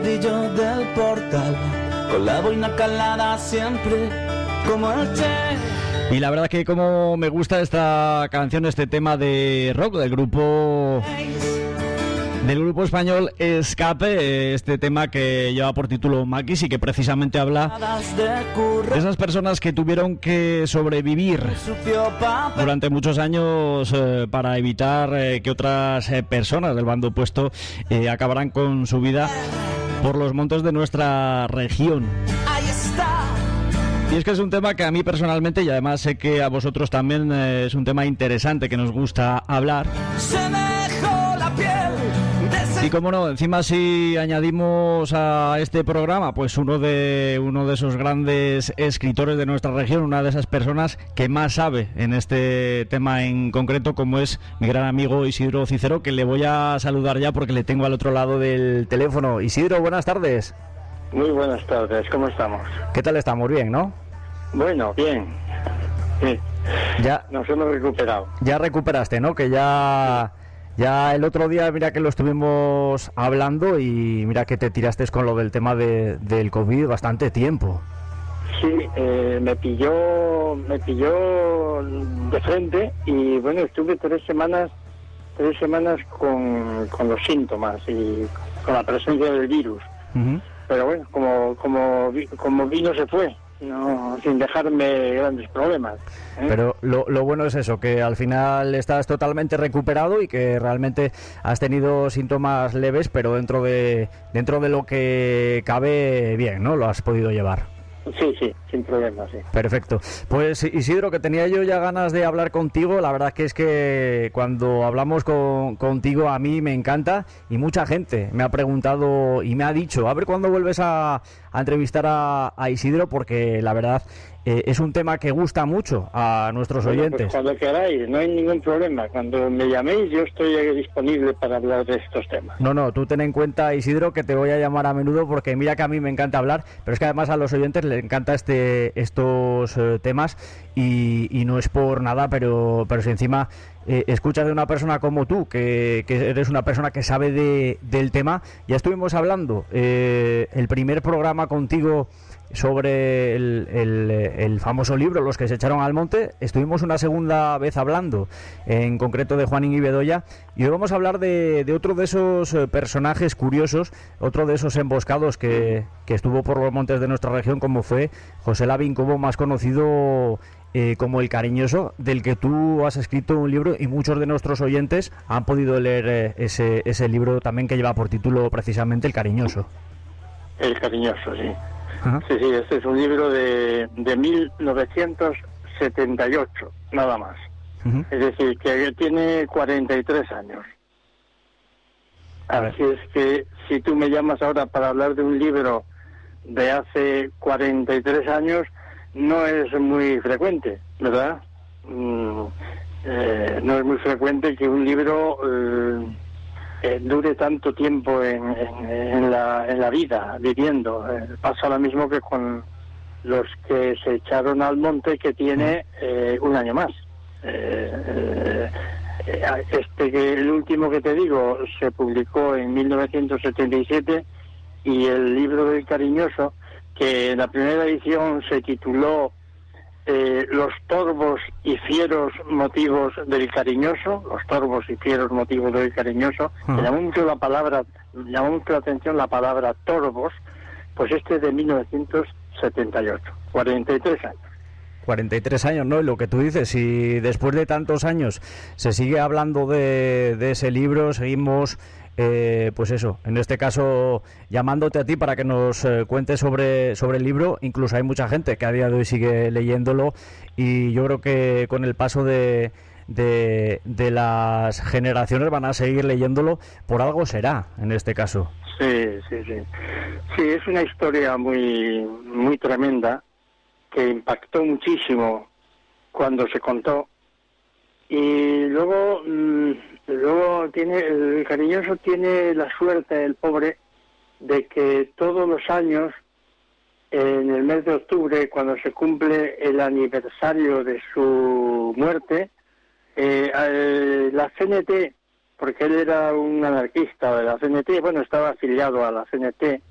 bordillo del portal, con la boina calada siempre como el Che. Y la verdad que como me gusta esta canción, este tema de rock del grupo español Escape, este tema que lleva por título Maquis y que precisamente habla de esas personas que tuvieron que sobrevivir durante muchos años para evitar que otras personas del bando opuesto acabaran con su vida por los montes de nuestra región. Ahí está. Y es que es un tema que a mí personalmente, y además sé que a vosotros también, es un tema interesante que nos gusta hablar. Se me dejó la piel. Y como no, encima si añadimos a este programa pues uno de esos grandes escritores de nuestra región, una de esas personas que más sabe en este tema en concreto, como es mi gran amigo Isidro Cicero, que le voy a saludar ya porque le tengo al otro lado del teléfono. Isidro, buenas tardes. Muy buenas tardes, ¿cómo estamos? ¿Qué tal estamos? Bien, ¿no? Bueno, bien. Sí. Ya nos hemos recuperado. Ya recuperaste, ¿no? Que ya el otro día, mira que lo estuvimos hablando y mira que te tiraste con lo del tema del COVID bastante tiempo. Sí, me pilló de frente y bueno, estuve 3 semanas con los síntomas y con la presencia del virus. Uh-huh. Pero bueno, como vino se fue, no, sin dejarme grandes problemas. Pero lo bueno es eso, que al final estás totalmente recuperado y que realmente has tenido síntomas leves, pero dentro de lo que cabe bien, ¿no? Lo has podido llevar. Sí, sin problema, sí. Perfecto. Pues Isidro, que tenía yo ya ganas de hablar contigo, la verdad que es que cuando hablamos contigo a mí me encanta y mucha gente me ha preguntado y me ha dicho, a ver cuándo vuelves a entrevistar a Isidro, porque la verdad es un tema que gusta mucho a nuestros oyentes. Pues cuando queráis, no hay ningún problema. Cuando me llaméis yo estoy disponible para hablar de estos temas. No, tú ten en cuenta, Isidro, que te voy a llamar a menudo porque mira que a mí me encanta hablar, pero es que además a los oyentes les encanta estos temas y no es por nada, pero si encima escuchas de una persona como tú, que eres una persona que sabe del tema. Ya estuvimos hablando el primer programa contigo sobre el famoso libro Los que se echaron al monte. Estuvimos una segunda vez hablando en concreto de Juanín y Bedoya, y hoy vamos a hablar de otro de esos personajes curiosos, otro de esos emboscados que estuvo por los montes de nuestra región, como fue José Lavín Cobo, más conocido como El Cariñoso, del que tú has escrito un libro y muchos de nuestros oyentes han podido leer ese libro también, que lleva por título precisamente El Cariñoso. El Cariñoso, sí. Ajá. Sí, este es un libro de 1978, nada más. Uh-huh. Es decir, que tiene 43 años. Así es que si tú me llamas ahora para hablar de un libro de hace 43 años, no es muy frecuente, ¿verdad? No es muy frecuente que un libro dure tanto tiempo en la vida, viviendo. Pasa lo mismo que con Los que se echaron al monte, que tiene un año más. El último que te digo se publicó en 1977, y el libro del Cariñoso, que en la primera edición se tituló Los torbos y fieros motivos del Cariñoso, los torbos y fieros motivos del Cariñoso, me llamó mucho la atención la palabra torbos, pues este es de 1978, 43 años. 43 años, ¿no? Y lo que tú dices, si después de tantos años se sigue hablando de ese libro, seguimos, pues eso, en este caso llamándote a ti para que nos cuentes sobre el libro. Incluso hay mucha gente que a día de hoy sigue leyéndolo, y yo creo que con el paso de las generaciones van a seguir leyéndolo, por algo será, en este caso. Sí, es una historia muy, muy tremenda, que impactó muchísimo cuando se contó, y luego el Cariñoso tiene la suerte, el pobre, de que todos los años, en el mes de octubre, cuando se cumple el aniversario de su muerte, la CNT, porque él era un anarquista de la CNT, bueno, estaba afiliado a la CNT,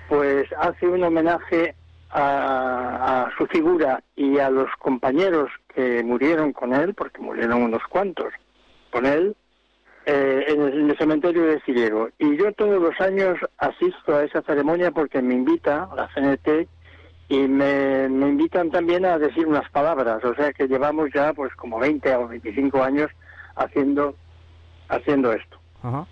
pues hace un homenaje a su figura y a los compañeros que murieron con él, porque murieron unos cuantos con él, en el cementerio de Ciriego. Y yo todos los años asisto a esa ceremonia porque me invita la CNT y me invitan también a decir unas palabras. O sea que llevamos ya pues como 20 o 25 años haciendo esto. Ajá.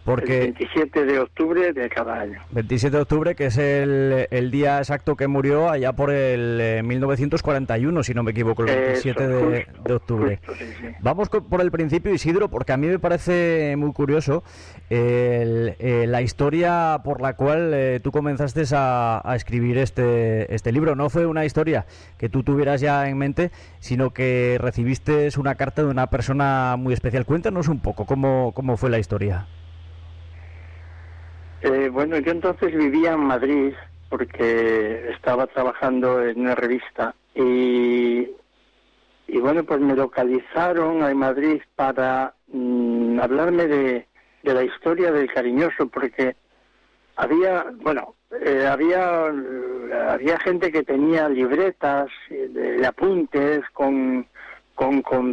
Porque el 27 de octubre de cada año. 27 de octubre, que es el día exacto que murió allá por el 1941, si no me equivoco, el 27 de octubre. Justo, sí, sí. Vamos por el principio, Isidro, porque a mí me parece muy curioso la historia por la cual tú comenzaste a escribir este libro. No fue una historia que tú tuvieras ya en mente, sino que recibiste una carta de una persona muy especial. Cuéntanos un poco cómo fue la historia. Bueno, yo entonces vivía en Madrid porque estaba trabajando en una revista y bueno, pues me localizaron en Madrid para hablarme de la historia del Cariñoso, porque había gente que tenía libretas de apuntes con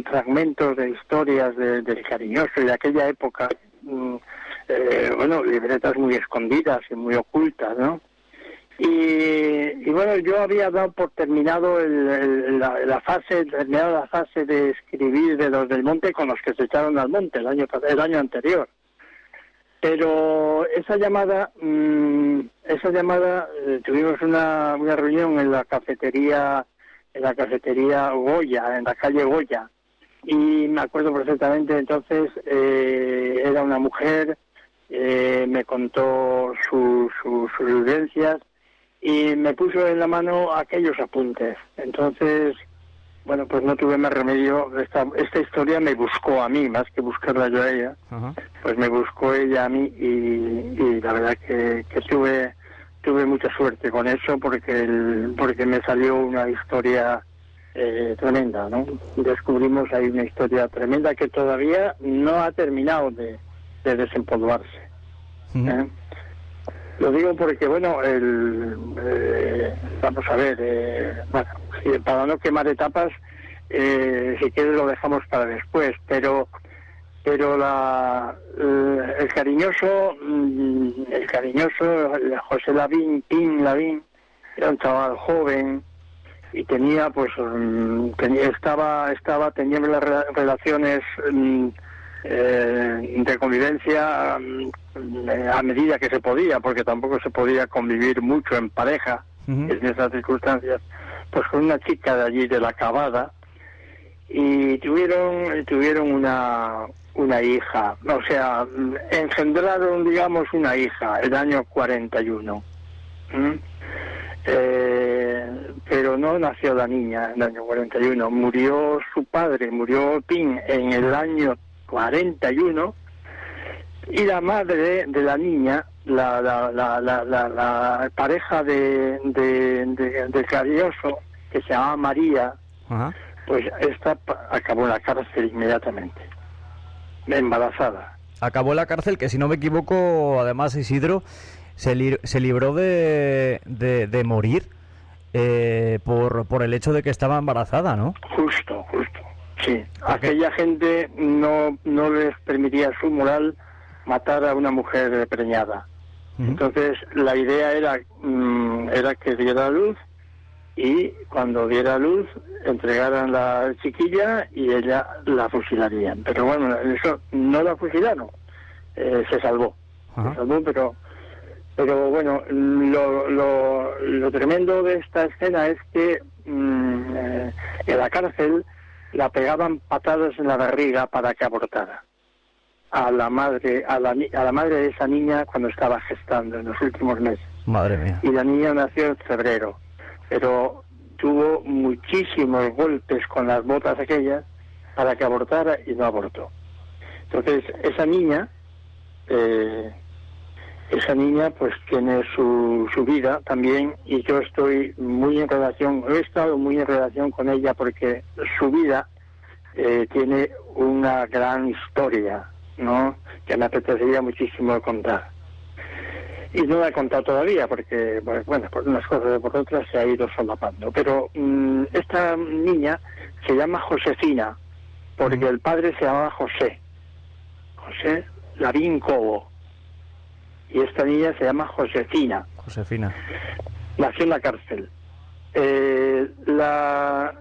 fragmentos de historias del Cariñoso y de aquella época. Libretas muy escondidas y muy ocultas, ¿no? Y bueno, yo había dado por terminado la fase de escribir de los del monte con los que se echaron al monte el año anterior. Pero esa llamada tuvimos una reunión en la cafetería Goya, en la calle Goya, y me acuerdo perfectamente. Entonces era una mujer, me contó sus vivencias y me puso en la mano aquellos apuntes. Entonces, bueno, pues no tuve más remedio. Esta historia me buscó a mí, más que buscarla yo a ella. Uh-huh. Pues me buscó ella a mí y la verdad que tuve mucha suerte con eso porque me salió una historia tremenda, ¿no? Descubrimos ahí una historia tremenda que todavía no ha terminado de desempolvarse. Uh-huh. Lo digo porque, bueno, vamos a ver, para no quemar etapas, si quieres lo dejamos para después, pero el cariñoso, José Lavín, era un chaval joven y tenía, tenía las relaciones de convivencia a medida que se podía, porque tampoco se podía convivir mucho en pareja. Uh-huh. En esas circunstancias, pues con una chica de allí de la Cavada, y tuvieron una hija, o sea, engendraron, digamos, una hija el año 41. Pero no nació la niña en el año 41, murió su padre, murió Pin en el año 41, y la madre de la niña, la pareja de Cariñoso, que se llamaba María, uh-huh, pues esta acabó en la cárcel inmediatamente, embarazada. Acabó en la cárcel, que si no me equivoco, además, Isidro, se libró de morir por el hecho de que estaba embarazada, ¿no? Justo. Sí, aquella gente no les permitía su moral matar a una mujer preñada. Uh-huh. Entonces la idea era que diera luz, y cuando diera luz entregaran la chiquilla y ella la fusilarían. Pero bueno, eso no la fusilaron, se salvó. Uh-huh. Se salvó, pero bueno, lo tremendo de esta escena es que en la cárcel la pegaban patadas en la barriga para que abortara a la madre de esa niña cuando estaba gestando en los últimos meses. Madre mía. Y la niña nació en febrero, pero tuvo muchísimos golpes con las botas aquellas para que abortara y no abortó. Entonces esa niña pues tiene su vida también, y yo he estado muy en relación con ella porque su vida tiene una gran historia, ¿no?, que me apetecería muchísimo contar. y no la he contado todavía porque, bueno, por unas cosas y por otras se ha ido solapando. Pero esta niña se llama Josefina, porque el padre se llamaba José Lavín Cobo, y esta niña se llama Josefina. Nació en la cárcel. La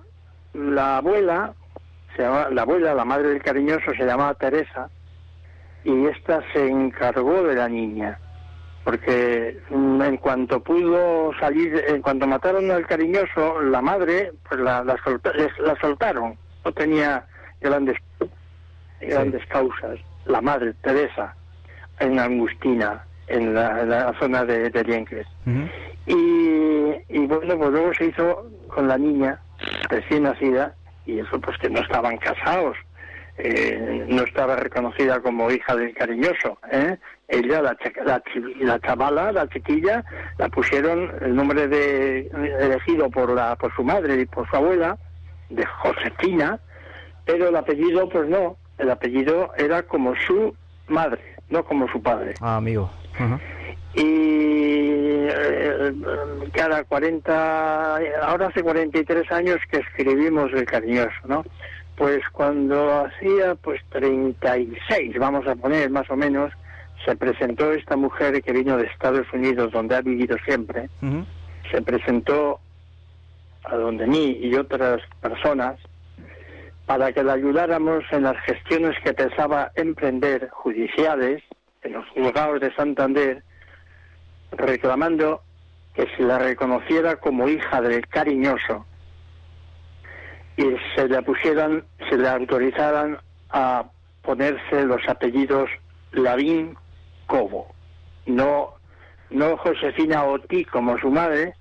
abuela, la madre del cariñoso, se llamaba Teresa, y esta se encargó de la niña, porque en cuanto pudo salir, en cuanto mataron al cariñoso, la madre pues la soltaron, no tenía grandes causas. La madre Teresa, en Angustina, en la zona de Liencres. Y bueno, pues luego se hizo con la niña recién nacida, y eso pues que no estaban casados, no estaba reconocida como hija del cariñoso, Ella, la chavala, la chiquilla, la pusieron el nombre elegido por su madre y por su abuela, de Josefina, pero el apellido pues no, el apellido era como su madre, no como su padre. Amigo. Y cada 40, ahora hace 43 años que escribimos El Cariñoso, ¿no? Pues cuando hacía pues 36, vamos a poner más o menos, se presentó esta mujer que vino de Estados Unidos, donde ha vivido siempre, se presentó a donde mí y otras personas para que la ayudáramos en las gestiones que pensaba emprender judiciales en los juzgados de Santander, reclamando que se la reconociera como hija del cariñoso y se le autorizaran a ponerse los apellidos Lavín Cobo, no Josefina Otí como su madre,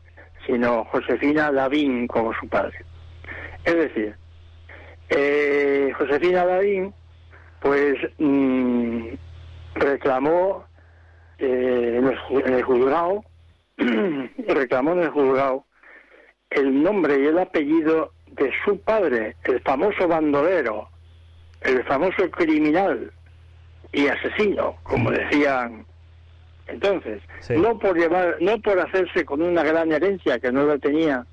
sino Josefina Lavín como su padre. Es decir, Josefina Lavín pues reclamó en el juzgado el nombre y el apellido de su padre, el famoso bandolero, el famoso criminal y asesino, como decían entonces. Sí. No por hacerse con una gran herencia que no la tenía,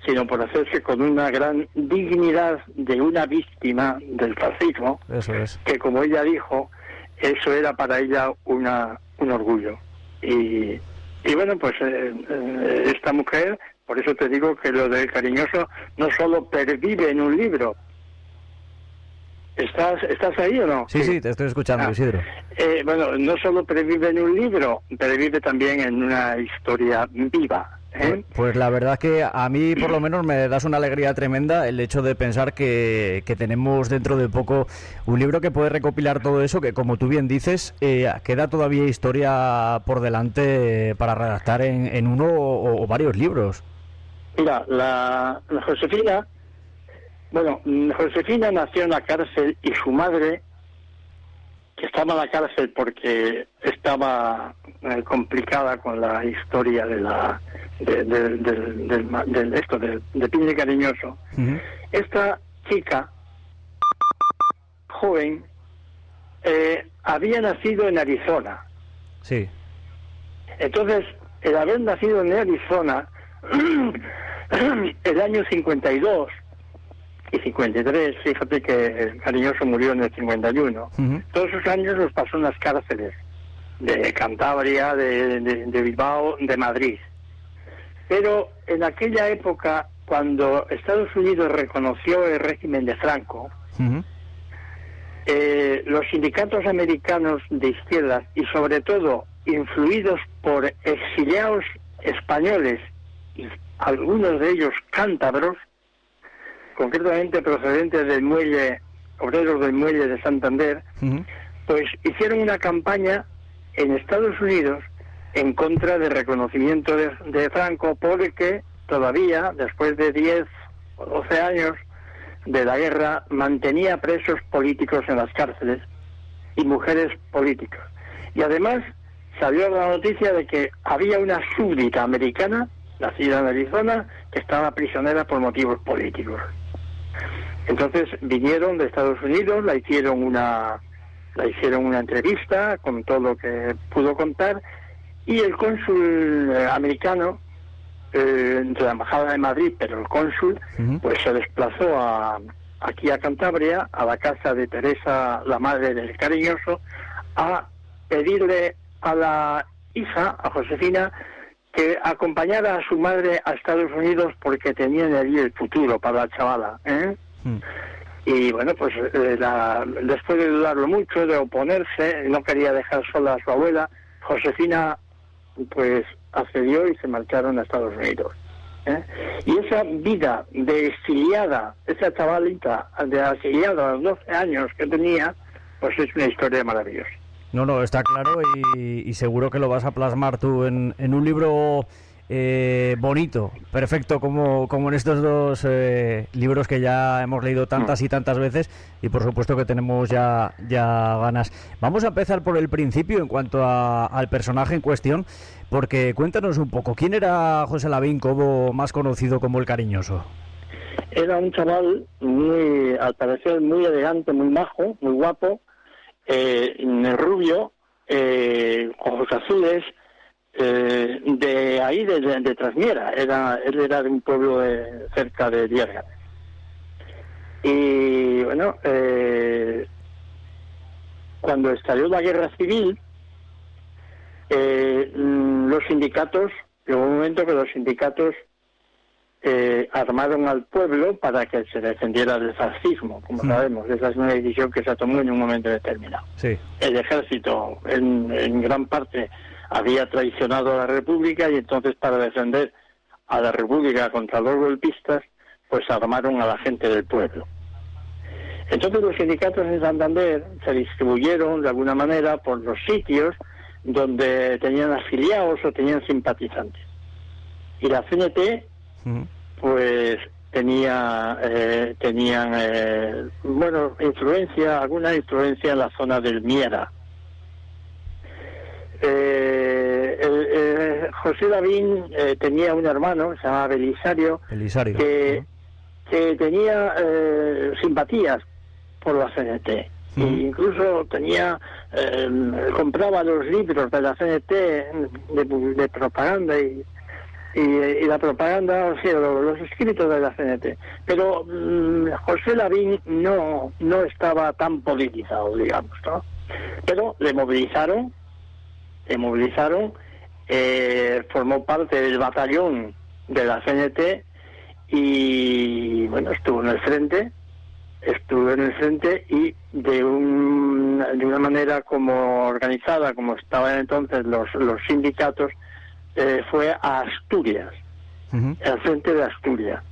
sino por hacerse con una gran dignidad de una víctima del fascismo. Eso es. Que, como ella dijo, eso era para ella un orgullo. Y bueno, pues esta mujer, por eso te digo que lo del cariñoso no solo pervive en un libro. ¿Estás ahí o no? Sí, te estoy escuchando, Isidro. Bueno, no solo pervive en un libro, pervive también en una historia viva. Pues la verdad que a mí por lo menos me das una alegría tremenda el hecho de pensar que tenemos dentro de poco un libro que puede recopilar todo eso, que como tú bien dices, queda todavía historia por delante para redactar en uno o varios libros. Mira, la Josefina, Josefina nació en la cárcel y su madre, que estaba en la cárcel porque estaba complicada con la historia de Piña y Cariñoso. Esta chica joven había nacido en Arizona. Sí. Entonces, el haber nacido en Arizona el año 52 y 53, fíjate que el Cariñoso murió en el 51. Todos esos años los pasó en las cárceles de Cantabria, de Bilbao, de Madrid. Pero en aquella época, cuando Estados Unidos reconoció el régimen de Franco, los sindicatos americanos de izquierdas, y sobre todo influidos por exiliados españoles, y algunos de ellos cántabros, concretamente procedentes del muelle, obreros del muelle de Santander, pues hicieron una campaña en Estados Unidos en contra del reconocimiento de Franco, porque todavía, después de 10 o 12 años de la guerra, mantenía presos políticos en las cárceles y mujeres políticas. Y además salió la noticia de que había una súbdita americana, nacida en Arizona, que estaba prisionera por motivos políticos. Entonces vinieron de Estados Unidos, la hicieron una le hicieron una entrevista con todo lo que pudo contar, y el cónsul americano, de la Embajada de Madrid, pero el cónsul, pues se desplazó aquí a Cantabria, a la casa de Teresa, la madre del Cariñoso, a pedirle a la hija, a Josefina, que acompañara a su madre a Estados Unidos porque tenían allí el futuro para la chavala, ¿eh? Y bueno, pues después de dudarlo mucho, de oponerse, no quería dejar sola a su abuela, Josefina pues accedió y se marcharon a Estados Unidos, ¿eh? Y esa vida de exiliada, esa chavalita de exiliada a los 12 años que tenía, pues es una historia maravillosa. No, está claro, y seguro que lo vas a plasmar tú en un libro bonito, perfecto, como en estos dos libros que ya hemos leído tantas y tantas veces, y por supuesto que tenemos ya ganas. Vamos a empezar por el principio en cuanto al personaje en cuestión, porque cuéntanos un poco, ¿quién era José Lavín Cobo, más conocido como el Cariñoso? Era un chaval muy, al parecer, muy elegante, muy majo, muy guapo, rubio, ojos azules, de ahí, de Trasmiera. Él era de un pueblo cerca de Diérganes. Y bueno, cuando estalló la guerra civil, los sindicatos, llegó un momento que los sindicatos armaron al pueblo para que se defendiera del fascismo, como sabemos. Esa es una decisión que se tomó en un momento determinado. Sí. El ejército, en gran parte, había traicionado a la República, y entonces, para defender a la República contra los golpistas, pues armaron a la gente del pueblo. Entonces los sindicatos en Santander se distribuyeron de alguna manera por los sitios donde tenían afiliados o tenían simpatizantes. Y la CNT, pues tenían alguna influencia en la zona del Miera. José Lavín tenía un hermano que se llamaba Belisario, que tenía simpatías por la CNT. E incluso compraba los libros de la CNT de propaganda y la propaganda, o sea, los escritos de la CNT. Pero José Lavín no estaba tan politizado, digamos, ¿no? Pero le movilizaron, formó parte del batallón de la CNT y bueno, estuvo en el frente y de una manera como organizada, como estaban entonces los sindicatos, fue a Asturias, al frente de Asturias.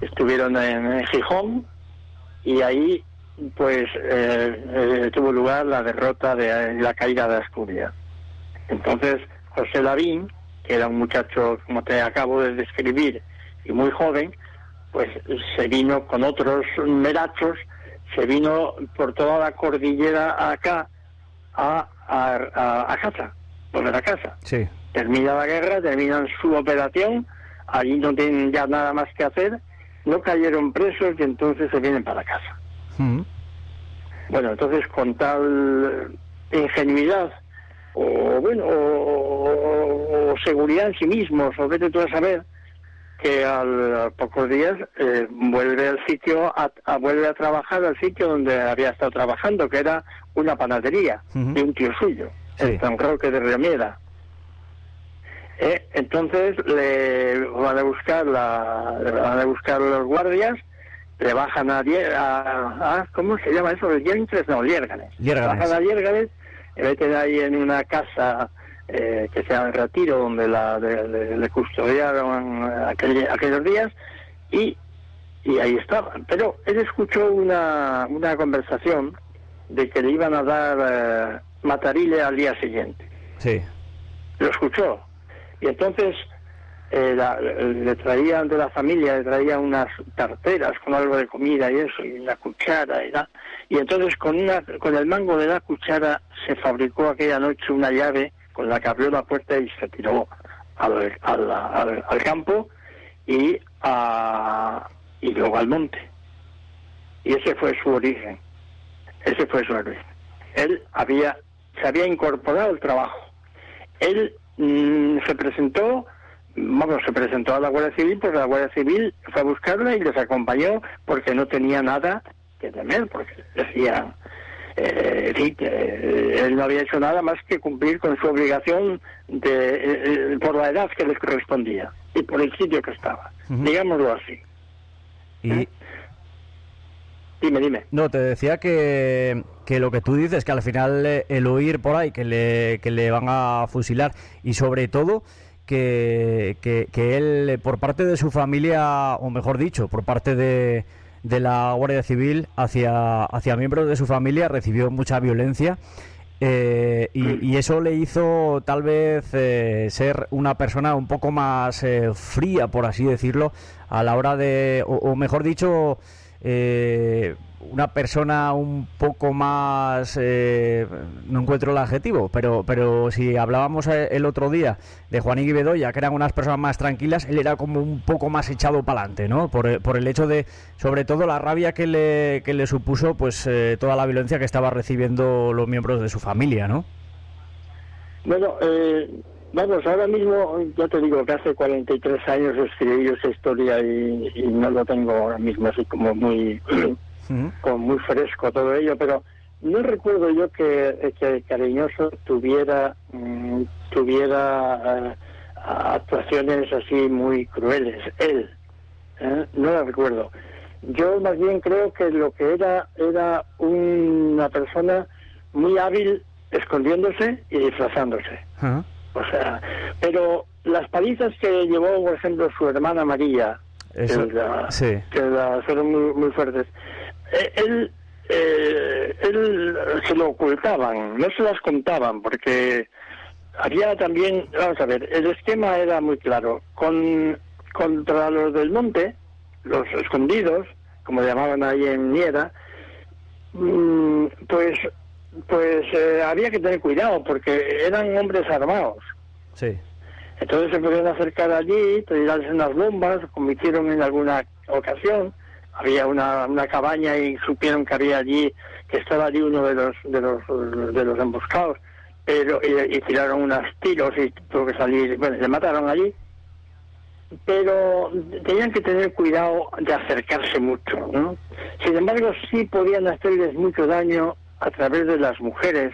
Estuvieron en Gijón, y ahí pues tuvo lugar la derrota de la caída de Asturias. Entonces José Lavín, que era un muchacho, como te acabo de describir, y muy joven, pues se vino con otros merachos, se vino por toda la cordillera acá a casa, volver a casa. Sí. Termina la guerra, terminan su operación, allí no tienen ya nada más que hacer, no cayeron presos y entonces se vienen para casa. Bueno, entonces con tal ingenuidad o seguridad en sí mismos, o vete tú a saber, que a pocos días vuelve al sitio, vuelve a trabajar al sitio donde había estado trabajando, que era una panadería de un tío suyo, en San Roque de Riomiera. Entonces le van a buscar los guardias, le bajan a ¿cómo se llama eso? Liérganes. Bajan a Liérganes, le meten ahí en una casa que se llama El Retiro, donde le custodiaron aquellos días, y ahí estaban. Pero él escuchó una conversación de que le iban a dar matarile al día siguiente. Sí. Lo escuchó. Y entonces le traían de la familia, le traían unas tarteras con algo de comida y eso, y una cuchara y entonces con el mango de la cuchara se fabricó aquella noche una llave con la que abrió la puerta y se tiró al campo y luego al monte. Y ese fue su origen. Él se había incorporado al trabajo. Él se presentó a la Guardia Civil, pues la Guardia Civil fue a buscarla y les acompañó porque no tenía nada que temer, porque decían, él no había hecho nada más que cumplir con su obligación por la edad que les correspondía y por el sitio que estaba, digámoslo así. Y Dime. no, te decía que lo que tú dices, que al final el oír por ahí que le van a fusilar, y sobre todo que él, por parte de su familia, o mejor dicho, por parte de la Guardia Civil hacia miembros de su familia, recibió mucha violencia, y eso le hizo tal vez ser una persona un poco más fría, por así decirlo, a la hora de, o mejor dicho, una persona un poco más, no encuentro el adjetivo, pero si hablábamos el otro día de Juanín y Bedoya, que eran unas personas más tranquilas, él era como un poco más echado para adelante, ¿no? Por el hecho de, sobre todo, la rabia que le supuso, pues, toda la violencia que estaba recibiendo los miembros de su familia, ¿no? Bueno, vamos, ahora mismo, ya te digo que hace 43 años escribí esa historia y no lo tengo ahora mismo así como muy como muy fresco todo ello, pero no recuerdo yo que Cariñoso tuviera actuaciones así muy crueles, él, no lo recuerdo. Yo más bien creo que lo que era una persona muy hábil escondiéndose y disfrazándose. O sea, pero las palizas que llevó, por ejemplo, su hermana María, sí, que fueron muy, muy fuertes, él se lo ocultaban, no se las contaban, porque había también, vamos a ver, el esquema era muy claro, contra los del monte, los escondidos, como llamaban ahí en Niera, pues había que tener cuidado porque eran hombres armados. Sí. Entonces se podían acercar allí, tirarse unas bombas, como hicieron en alguna ocasión. Había una cabaña y supieron que había allí, que estaba allí uno de los emboscados, pero y tiraron unos tiros y tuvo que salir, bueno, le mataron allí. Pero tenían que tener cuidado de acercarse mucho, ¿no? Sin embargo, sí podían hacerles mucho daño a través de las mujeres,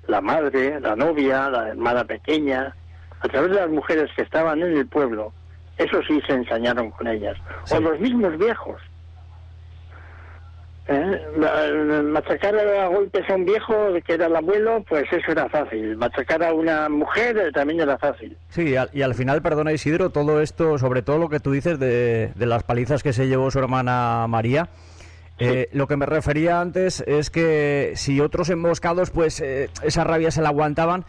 la madre, la novia, la hermana pequeña, a través de las mujeres que estaban en el pueblo. Eso sí se ensañaron con ellas. Sí. O los mismos viejos. Machacar a golpes a un viejo que era el abuelo, pues eso era fácil. Machacar a una mujer también era fácil. Sí, y al final, perdona Isidro, todo esto, sobre todo lo que tú dices de las palizas que se llevó su hermana María, sí. Lo que me refería antes es que si otros emboscados, pues esa rabia se la aguantaban.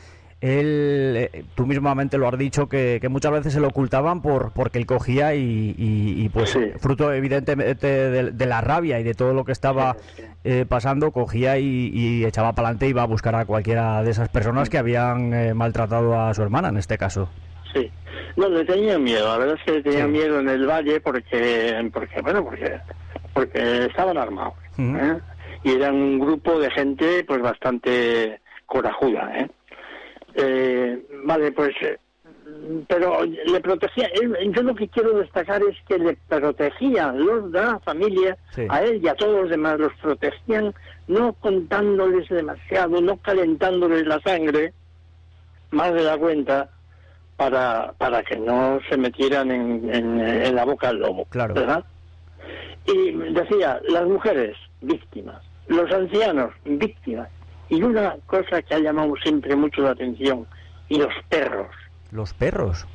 Tú mismamente lo has dicho, que muchas veces se lo ocultaban porque él cogía y pues sí. Fruto evidentemente de la rabia y de todo lo que estaba pasando, cogía y echaba para adelante y iba a buscar a cualquiera de esas personas que habían maltratado a su hermana en este caso. Sí, no, le tenían miedo, la verdad es que le tenían miedo en el valle porque estaban armados, y eran un grupo de gente pues bastante corajuda, vale, pues pero le protegía, yo lo que quiero destacar es que le protegían los de la familia, a él y a todos los demás, los protegían no contándoles demasiado, no calentándoles la sangre más de la cuenta para que no se metieran en la boca del lobo, claro. ¿Verdad? Y decía, las mujeres, víctimas, los ancianos, víctimas. Y una cosa que ha llamado siempre mucho la atención, y los perros. ¿Los perros?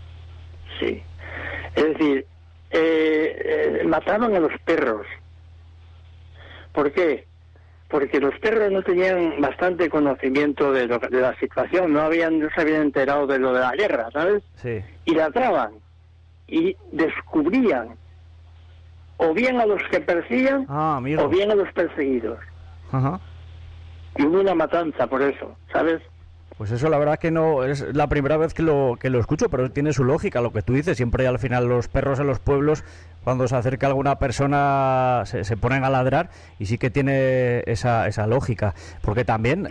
Sí. Es decir, mataban a los perros. ¿Por qué? Porque los perros no tenían bastante conocimiento de la situación, no se habían enterado de lo de la guerra, ¿sabes? Sí. Y ladraban, y descubrían o bien a los que persiguen, o bien a los perseguidos. Ajá. Y hubo una matanza por eso, ¿sabes? Pues eso la verdad que no es la primera vez que lo escucho, pero tiene su lógica lo que tú dices. Siempre al final los perros en los pueblos, cuando se acerca alguna persona, se ponen a ladrar, y sí que tiene esa lógica. Porque también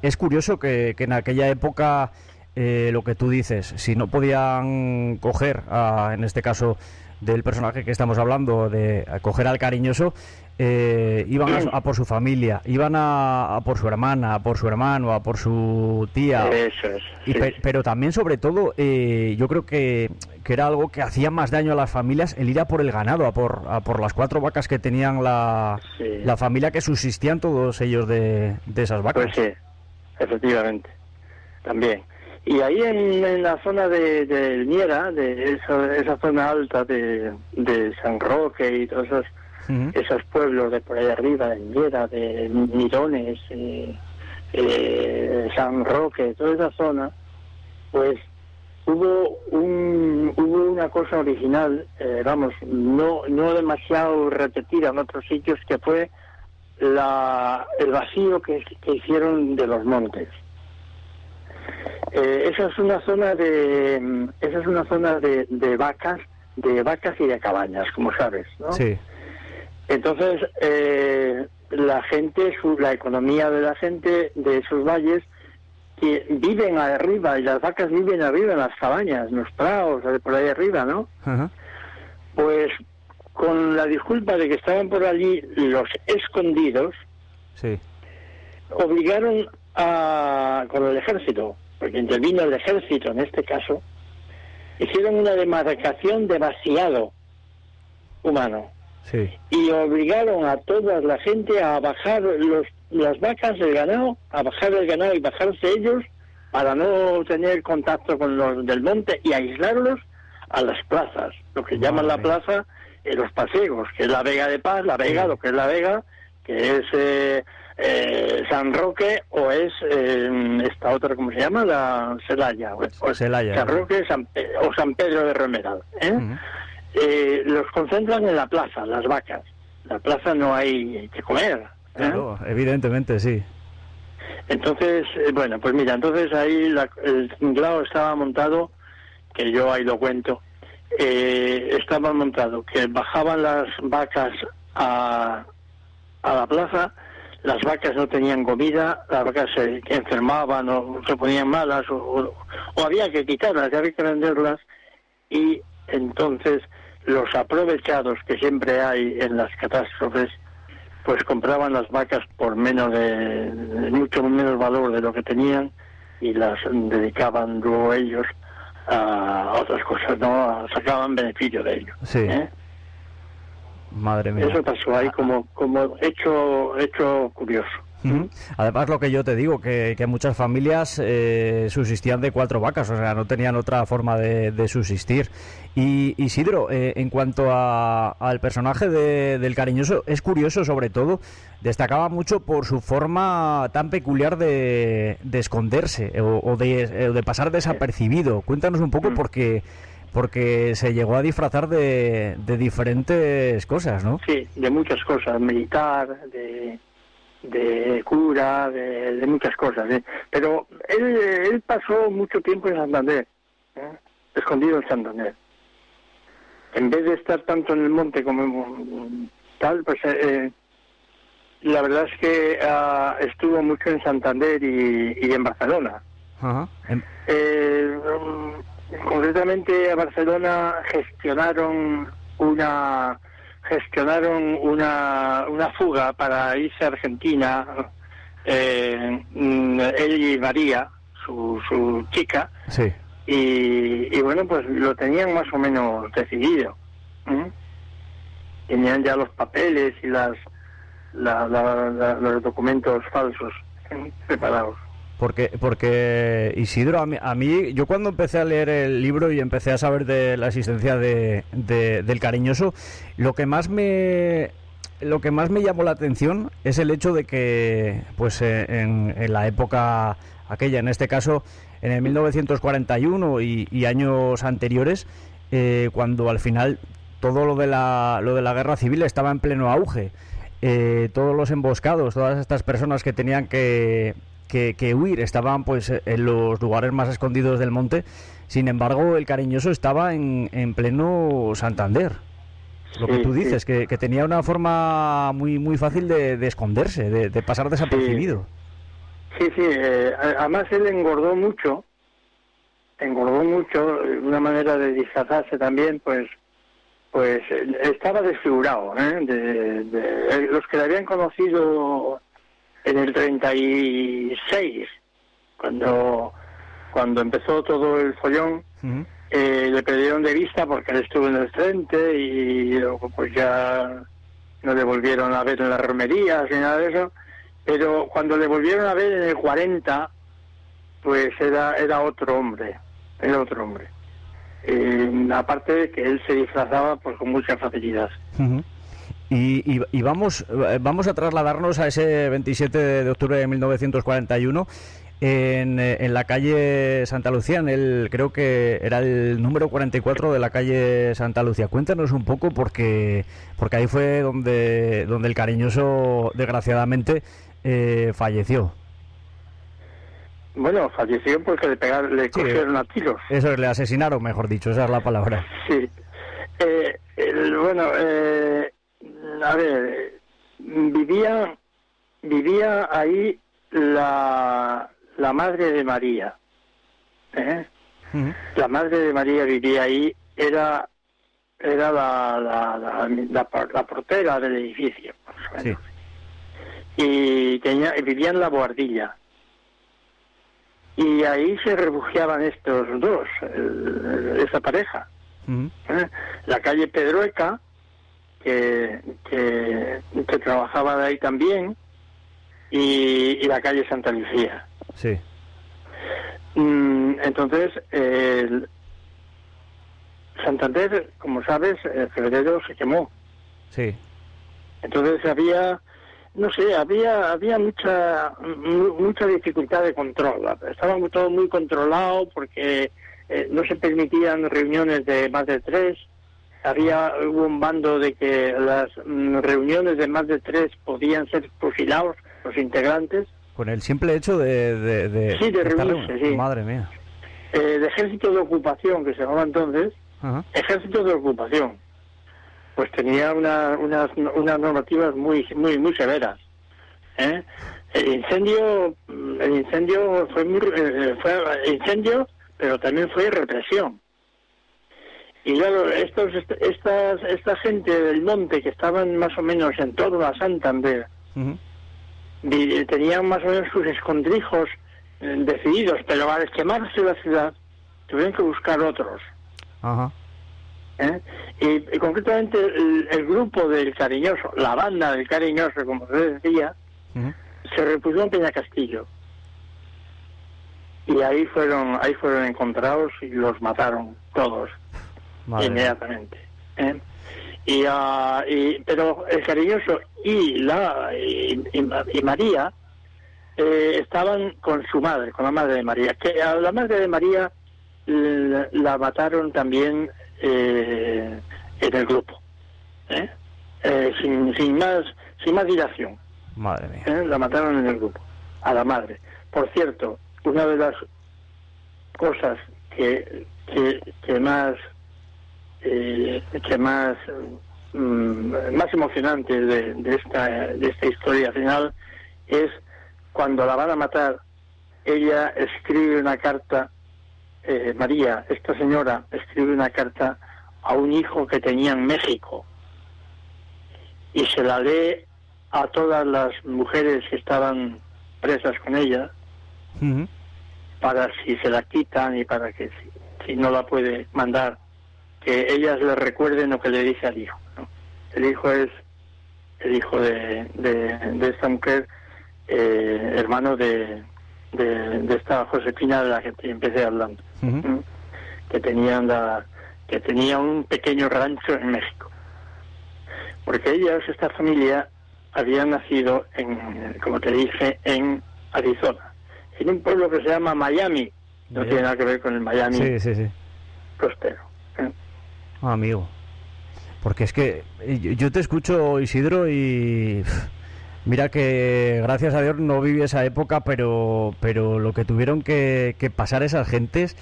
es curioso que en aquella época, lo que tú dices, si no podían coger, en este caso del personaje que estamos hablando, de coger al cariñoso, iban a por su familia, iban a por su hermana, a por su hermano, a por su tía. Eso es. Y pero también, sobre todo, yo creo que era algo que hacía más daño a las familias, el ir a por el ganado, a por las 4 vacas que tenían la familia, que subsistían todos ellos de esas vacas. Pues sí, efectivamente, también. Y ahí en la zona de Miera, de esa zona alta de San Roque y todos esos pueblos de por ahí arriba, de Miera, de Mirones, San Roque, toda esa zona, pues hubo una cosa original, no demasiado repetida en otros sitios, que fue el vacío que hicieron de los montes. Esa es una zona de vacas y de cabañas, como sabes, ¿no? Sí. Entonces, la economía de la gente de esos valles, que viven arriba, y las vacas viven arriba en las cabañas, en los prados, por ahí arriba, ¿no? Ajá. Pues con la disculpa de que estaban por allí los escondidos, Sí. obligaron con el ejército, porque intervino el ejército en este caso, hicieron una demarcación de vaciado humano. Sí. Y obligaron a toda la gente a bajar las vacas, el ganado, a bajar el ganado y bajarse ellos para no tener contacto con los del monte, y aislarlos a las plazas, lo que llaman la plaza, los paseos, que es la Vega de Paz, la Vega, lo que es la Vega, que es San Roque, o es esta otra, ¿cómo se llama? La Celaya. Celaya. San Roque o San Pedro de Romeral. Los concentran en la plaza, las vacas. En la plaza no hay que comer. Claro, evidentemente, sí. Entonces, bueno, pues mira, entonces ahí el tinglao estaba montado, que yo ahí lo cuento, estaba montado que bajaban las vacas a la plaza, las vacas no tenían comida, las vacas se enfermaban o se ponían malas, o había que quitarlas, había que venderlas, y entonces los aprovechados que siempre hay en las catástrofes, pues compraban las vacas por mucho menos valor de lo que tenían, y las dedicaban luego ellos a otras cosas, no sacaban beneficio de ello. Sí. Madre mía. Eso pasó ahí como hecho curioso. Además, lo que yo te digo, que muchas familias subsistían de 4 vacas, o sea, no tenían otra forma de subsistir. Y Isidro, en cuanto al personaje del cariñoso, es curioso, sobre todo, destacaba mucho por su forma tan peculiar de esconderse o de pasar desapercibido. Cuéntanos un poco, porque se llegó a disfrazar de diferentes cosas, ¿no? Sí, de muchas cosas, militar, de cura, de muchas cosas, ¿eh? Pero él pasó mucho tiempo en Santander, escondido en Santander. En vez de estar tanto en el monte como tal, pues la verdad es que estuvo mucho en Santander y en Barcelona. Ajá. Concretamente a Barcelona gestionaron una fuga para irse a Argentina, él y María, su chica. Sí. Y bueno, pues lo tenían más o menos decidido. Tenían ya los papeles y los documentos falsos preparados. Porque Isidro, a mí, yo cuando empecé a leer el libro y empecé a saber de la existencia del cariñoso, lo que más me llamó la atención es el hecho de que, pues en la época aquella, en este caso, en el 1941 y años anteriores, cuando al final todo lo de la guerra civil estaba en pleno auge, todos los emboscados, todas estas personas que tenían que que huir, estaban pues en los lugares más escondidos del monte. Sin embargo, el Cariñoso estaba en pleno Santander. Lo que tú dices, que tenía una forma muy fácil de esconderse, de pasar desapercibido. Sí, además él engordó mucho, una manera de disfrazarse también, pues estaba desfigurado, los que le habían conocido en el 36, cuando empezó todo el follón, le perdieron de vista porque él estuvo en el frente y luego pues ya no le volvieron a ver en las romerías ni nada de eso, pero cuando le volvieron a ver en el 40, pues era otro hombre. Aparte de que él se disfrazaba pues con mucha facilidad. Y vamos a trasladarnos a ese 27 de octubre de 1941 en la calle Santa Lucía, creo que era el número 44 de la calle Santa Lucía. Cuéntanos un poco porque ahí fue donde el Cariñoso desgraciadamente falleció. Bueno, falleció porque le cogieron a tiros. Eso, le asesinaron, mejor dicho, esa es la palabra. Sí. A ver, vivía ahí la madre de María. La madre de María vivía ahí, era la portera del edificio, más o menos. Sí. Y vivía en la Boardilla. Y ahí se refugiaban estos dos, esa pareja. La calle Pedrueca, que trabajaba de ahí también, y la calle Santa Lucía. Sí. Entonces, Santander, como sabes, en febrero se quemó. Sí. Entonces había mucha dificultad de control. Estaba todo muy controlado porque no se permitían reuniones de más de 3. Hubo un bando de que las reuniones de más de 3 podían ser fusilados los integrantes. Con el simple hecho de reunirse, sí. Madre mía. El ejército de ocupación, que se llamaba entonces, ejército de ocupación, pues tenía unas normativas muy severas. El incendio fue incendio, pero también fue represión. Y claro, esta gente del monte que estaban más o menos en torno a Santander, tenían más o menos sus escondrijos decididos, pero al quemarse la ciudad tuvieron que buscar otros. Y concretamente el grupo del Cariñoso, la banda del Cariñoso, como se decía, se refugió en Peñacastillo. Y ahí fueron encontrados y los mataron todos. Madre inmediatamente. Pero el Cariñoso y María estaban con su madre, con la madre de María. Que a la madre de María la mataron también en el grupo, sin más dilación. Madre mía. La mataron en el grupo, a la madre. Por cierto, una de las cosas que más emocionantes de esta historia final es cuando la van a matar. Ella escribe una carta, María, esta señora, escribe una carta a un hijo que tenía en México y se la lee a todas las mujeres que estaban presas con ella, para si se la quitan y para que si no la puede mandar, que ellas le recuerden lo que le dice al hijo, ¿no? El hijo es el hijo de esta mujer, hermano de esta Josefina de la que empecé hablando, que tenía un pequeño rancho en México, porque ellas, esta familia, había nacido como te dije, en Arizona, en un pueblo que se llama Miami. No tiene nada que ver con el Miami costero. Amigo, porque es que yo te escucho, Isidro, y Mira que gracias a Dios no viví esa época, pero lo que tuvieron que pasar esas gentes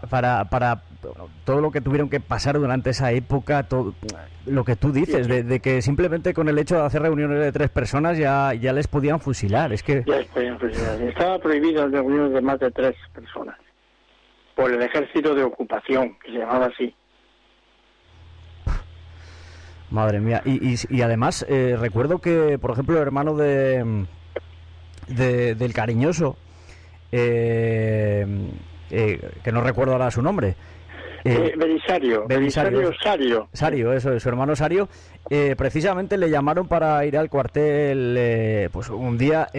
para todo lo que tuvieron que pasar durante esa época, todo lo que tú dices, de que simplemente con el hecho de hacer reuniones de 3 personas ya les podían fusilar. Es que Ya les podían fusilar. Estaba prohibido reuniones de más de 3 personas por el ejército de ocupación, que se llamaba así. madre mía. Y además recuerdo que, por ejemplo, el hermano del Cariñoso, que no recuerdo ahora su nombre. Belisario Sario. Sario, eso es, su hermano Sario. Precisamente le llamaron para ir al cuartel. Pues un día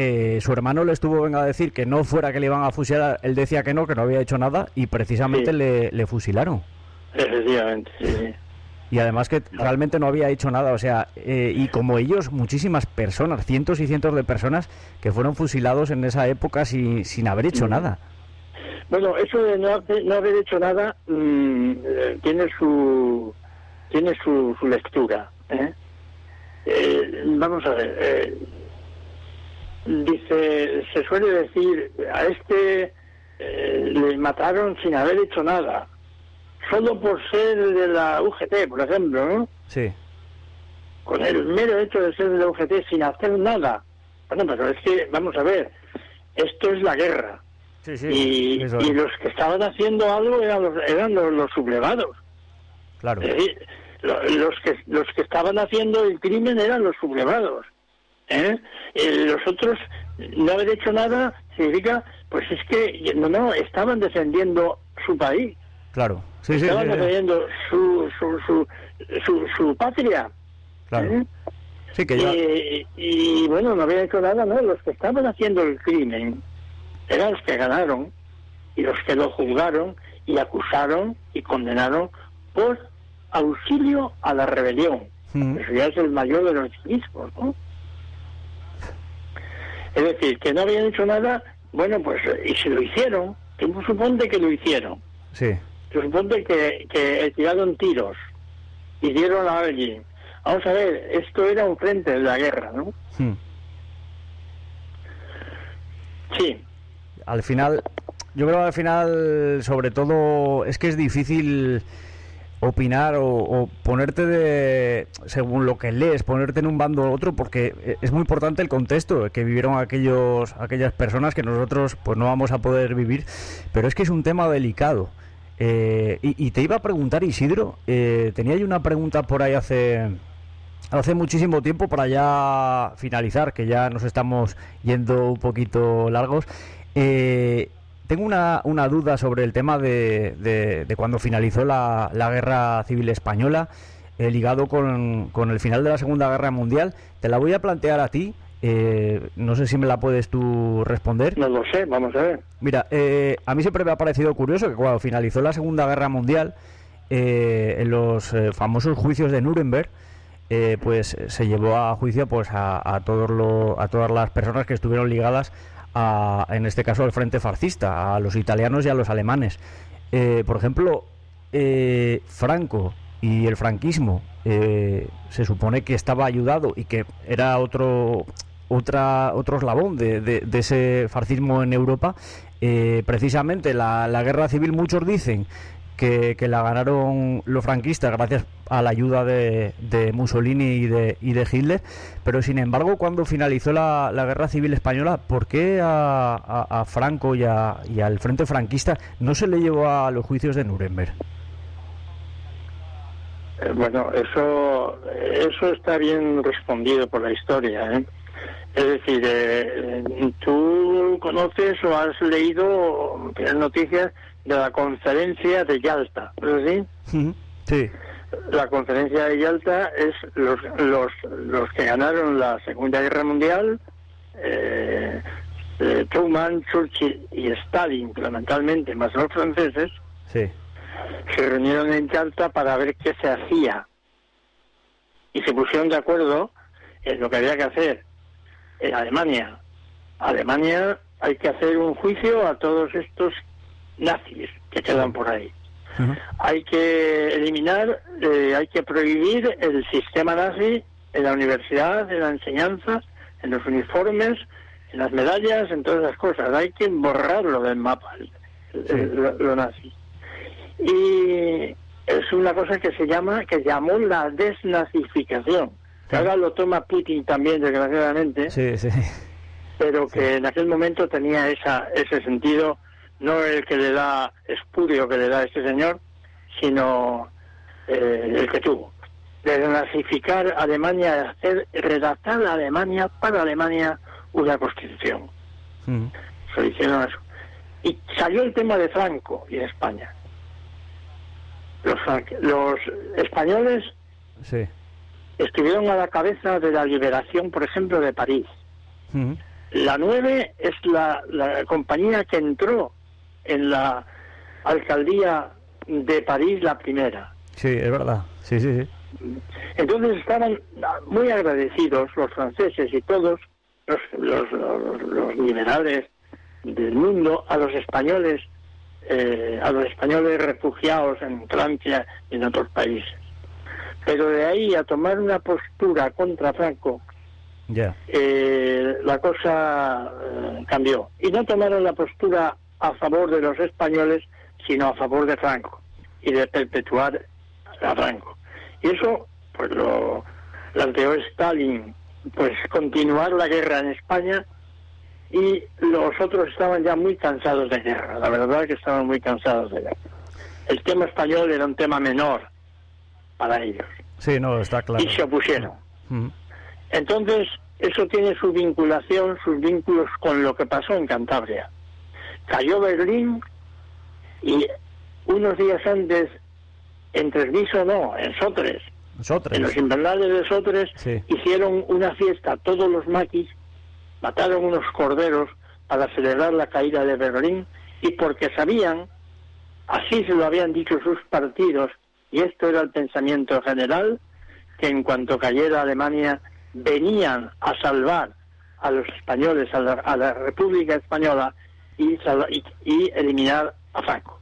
su hermano le estuvo venga a decir que no fuera que le iban a fusilar. Él decía que no había hecho nada y precisamente le fusilaron. Efectivamente, sí. Y además que realmente no había hecho nada, o sea, y como ellos, muchísimas personas, cientos y cientos de personas que fueron fusilados en esa época sin haber hecho nada. Bueno, eso de no haber hecho nada tiene su lectura. Vamos a ver. Se suele decir, a le mataron sin haber hecho nada. Solo por ser de la UGT, por ejemplo, ¿no? Sí. Con el mero hecho de ser de la UGT sin hacer nada. Bueno, pero es que, vamos a ver, esto es la guerra. Sí, sí. Y los que estaban haciendo algo eran los sublevados. Claro. Es decir, los que estaban haciendo el crimen eran los sublevados. Los otros no haber hecho nada significa, pues es que no estaban defendiendo su país. Claro. Sí, estaban defendiendo su patria. Claro. Sí, que ya... y bueno, no habían hecho nada, ¿no? Los que estaban haciendo el crimen eran los que ganaron y los que lo juzgaron y acusaron y condenaron por auxilio a la rebelión. Eso ya es el mayor de los cinismos, ¿no? Es decir, que no habían hecho nada, bueno, pues, y si lo hicieron, tú suponte que lo hicieron. Sí. Tú suponte que tiraron tiros y dieron a alguien. Vamos a ver, esto era un frente de la guerra, ¿no? Sí. Al final, yo creo que al final, sobre todo, es que es difícil opinar o ponerte según lo que lees, ponerte en un bando u otro, porque es muy importante el contexto que vivieron aquellas personas que nosotros pues no vamos a poder vivir, pero es que es un tema delicado. Y te iba a preguntar, Isidro, tenía yo una pregunta por ahí hace muchísimo tiempo para ya finalizar, que ya nos estamos yendo un poquito largos. Tengo una duda sobre el tema de cuando finalizó la Guerra Civil Española, ligado con el final de la Segunda Guerra Mundial. Te la voy a plantear a ti. No sé si me la puedes tú responder. No lo sé, vamos a ver. Mira, a mí siempre me ha parecido curioso que cuando finalizó la Segunda Guerra Mundial, en los famosos juicios de Nuremberg, pues se llevó a juicio pues a todas las personas que estuvieron ligadas en este caso al frente fascista, a los italianos y a los alemanes. Por ejemplo, Franco y el franquismo se supone que estaba ayudado y que era otro eslabón de ese fascismo en Europa. Precisamente la guerra civil, muchos dicen que la ganaron los franquistas gracias a la ayuda de Mussolini y de Hitler, pero sin embargo cuando finalizó la Guerra Civil Española, ¿por qué a Franco y al frente franquista no se le llevó a los juicios de Nuremberg? Bueno, eso está bien respondido por la historia, Es decir, tú conoces o has leído noticias de la conferencia de Yalta, ¿no es así? Sí. La conferencia de Yalta es los que ganaron la Segunda Guerra Mundial, Truman, Churchill y Stalin, fundamentalmente, más los franceses, sí, se reunieron en Yalta para ver qué se hacía y se pusieron de acuerdo en lo que había que hacer. En Alemania hay que hacer un juicio a todos estos nazis que quedan por ahí. Hay que eliminar, hay que prohibir el sistema nazi en la universidad, en la enseñanza, en los uniformes, en las medallas, en todas las cosas. Hay que borrarlo del mapa, lo nazi. Y es una cosa que llamó la desnazificación. Que ahora lo toma Putin también, desgraciadamente. Sí, sí. Pero que en aquel momento tenía ese sentido, no el que le da espurio que le da este señor, sino el que tuvo. De nazificar Alemania, redactar a Alemania, para Alemania, una constitución. Se lo hicieron eso. Y salió el tema de Franco y de España. Los españoles estuvieron a la cabeza de la liberación, por ejemplo, de París. La 9 es la compañía que entró en la alcaldía de París, la primera. Sí, es verdad. Sí, sí, sí. Entonces estaban muy agradecidos los franceses y todos los liberales del mundo a los españoles refugiados en Francia y en otros países. Pero de ahí a tomar una postura contra Franco, la cosa cambió. Y no tomaron la postura a favor de los españoles, sino a favor de Franco y de perpetuar a Franco. Y eso pues lo planteó Stalin, pues continuar la guerra en España, y los otros estaban ya muy cansados de guerra. La verdad que estaban muy cansados de guerra. El tema español era un tema menor para ellos. Sí, no, está claro. Y se opusieron. Entonces, eso tiene su vinculación, sus vínculos con lo que pasó en Cantabria. Cayó Berlín y unos días antes, en Tresviso no, en Sotres, en los invernales de Sotres, hicieron una fiesta, todos los maquis, mataron unos corderos para celebrar la caída de Berlín, y porque sabían, así se lo habían dicho sus partidos, y esto era el pensamiento general, que en cuanto cayera Alemania venían a salvar a los españoles, a la República Española, y eliminar a Franco,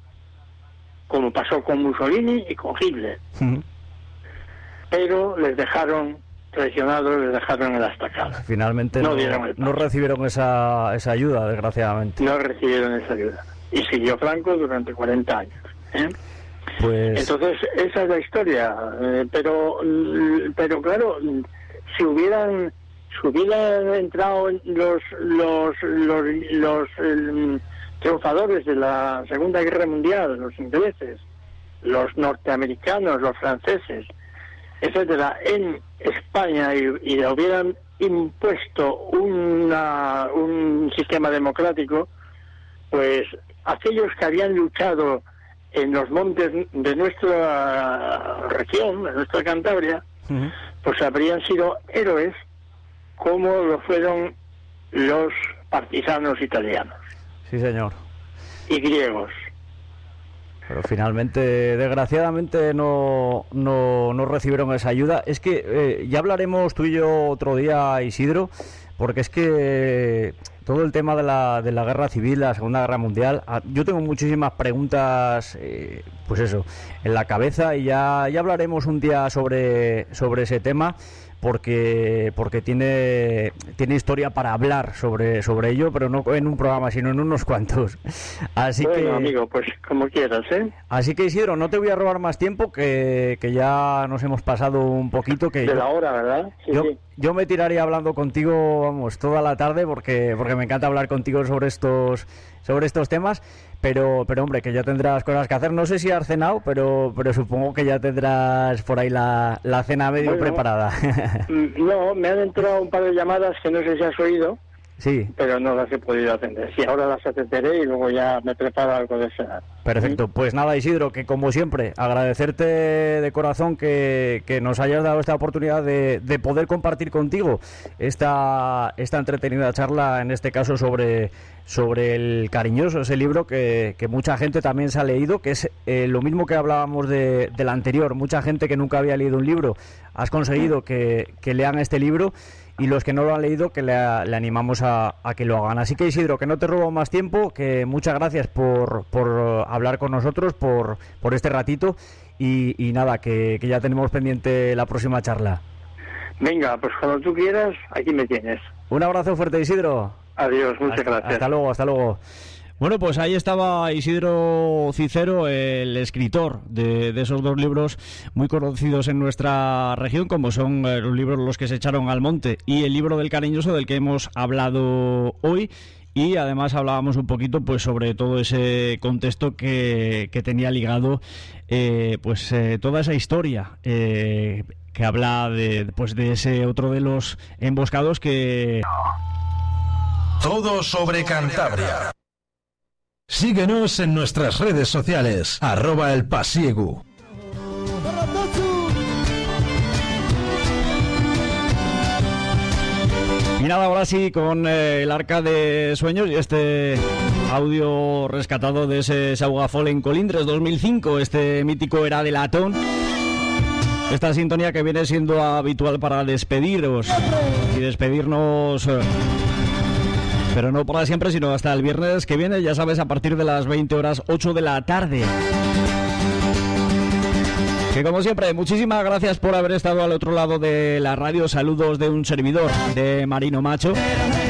como pasó con Mussolini y con Hitler. Pero les dejaron traicionados, les dejaron en la estacada. Finalmente no recibieron esa ayuda, desgraciadamente. No recibieron esa ayuda. Y siguió Franco durante 40 años. Pues... Entonces, esa es la historia. Pero claro, si hubieran entrado los triunfadores de la Segunda Guerra Mundial, los ingleses, los norteamericanos, los franceses, etcétera, en España, y le hubieran impuesto un sistema democrático, pues aquellos que habían luchado en los montes de nuestra región, de nuestra Cantabria, pues habrían sido héroes, como lo fueron los partisanos italianos. Sí, señor. Y griegos. Pero finalmente, desgraciadamente, no recibieron esa ayuda. Es que ya hablaremos tú y yo otro día, Isidro, porque es que todo el tema de la guerra civil, la Segunda Guerra Mundial, yo tengo muchísimas preguntas, pues eso, en la cabeza, y ya hablaremos un día sobre ese tema, porque tiene historia para hablar sobre ello, pero no en un programa, sino en unos cuantos. Así bueno, que, amigo, pues como quieras, ¿eh? Así que, Isidro, no te voy a robar más tiempo, que ya nos hemos pasado un poquito. De la hora, ¿verdad? Sí, yo me tiraría hablando contigo, vamos, toda la tarde, porque me encanta hablar contigo sobre estos temas. Pero hombre, que ya tendrás cosas que hacer. No sé si has cenado, pero supongo que ya tendrás por ahí la cena medio preparada. No, me han entrado un par de llamadas que no sé si has oído. Sí. Pero no las he podido atender. Sí, ahora las atenderé y luego ya me preparo algo de cenar. Perfecto. Pues nada, Isidro, que como siempre, agradecerte de corazón que nos hayas dado esta oportunidad de poder compartir contigo esta entretenida charla, en este caso sobre el Cariñoso, ese libro que mucha gente también se ha leído, que es lo mismo que hablábamos del anterior. Mucha gente que nunca había leído un libro, has conseguido que lean este libro, y los que no lo han leído, que le animamos a que lo hagan. Así que, Isidro, que no te robo más tiempo, que muchas gracias por hablar con nosotros, por este ratito, y nada, que ya tenemos pendiente la próxima charla. Venga, pues cuando tú quieras, aquí me tienes. Un abrazo fuerte, Isidro. Adiós, muchas gracias. Hasta luego, hasta luego. Bueno, pues ahí estaba Isidro Cicero, el escritor de esos dos libros muy conocidos en nuestra región, como son los libros Los que se echaron al monte y el libro del Cariñoso, del que hemos hablado hoy. Y además hablábamos un poquito pues sobre todo ese contexto que tenía ligado toda esa historia que habla de ese otro de los emboscados que... Todo sobre Cantabria. Síguenos en nuestras redes sociales, @elpasiegu. Y nada, ahora sí, con el Arca de Sueños y este audio rescatado de ese Saugafol en Colindres 2005, este mítico Era de Latón. Esta sintonía que viene siendo habitual para despediros y despedirnos... pero no para siempre, sino hasta el viernes que viene, ya sabes, a partir de las 20 horas, 8 de la tarde. Que como siempre, muchísimas gracias por haber estado al otro lado de la radio. Saludos de un servidor, de Marino Macho.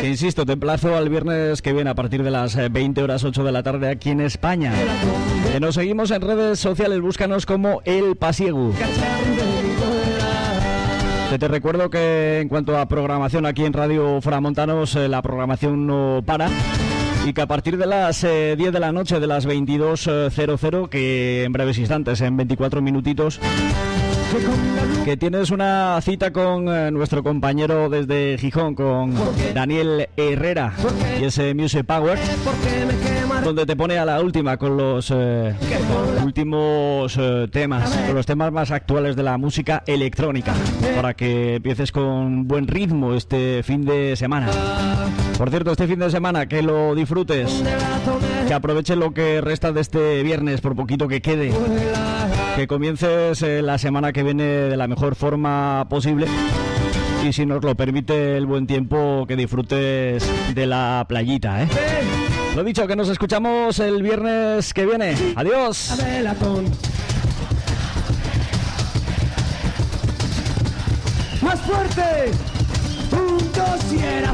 Que insisto, te emplazo al viernes que viene a partir de las 20 horas, 8 de la tarde aquí en España. Que nos seguimos en redes sociales, búscanos como El Pasiegu. Te recuerdo que en cuanto a programación aquí en Radio Framontanos, la programación no para y que a partir de las 10 de la noche, de las 22:00, que en breves instantes, en 24 minutitos, que tienes una cita con nuestro compañero desde Gijón, con Daniel Herrera y ese Music Power, donde te pone a la última con los últimos temas, con los temas más actuales de la música electrónica, para que empieces con buen ritmo este fin de semana. Por cierto, este fin de semana que lo disfrutes, que aproveches lo que resta de este viernes, por poquito que quede, que comiences la semana que viene de la mejor forma posible y, si nos lo permite el buen tiempo, que disfrutes de la playita, ¿eh? Lo dicho, que nos escuchamos el viernes que viene. Adiós. Más fuerte. 1, 2 y era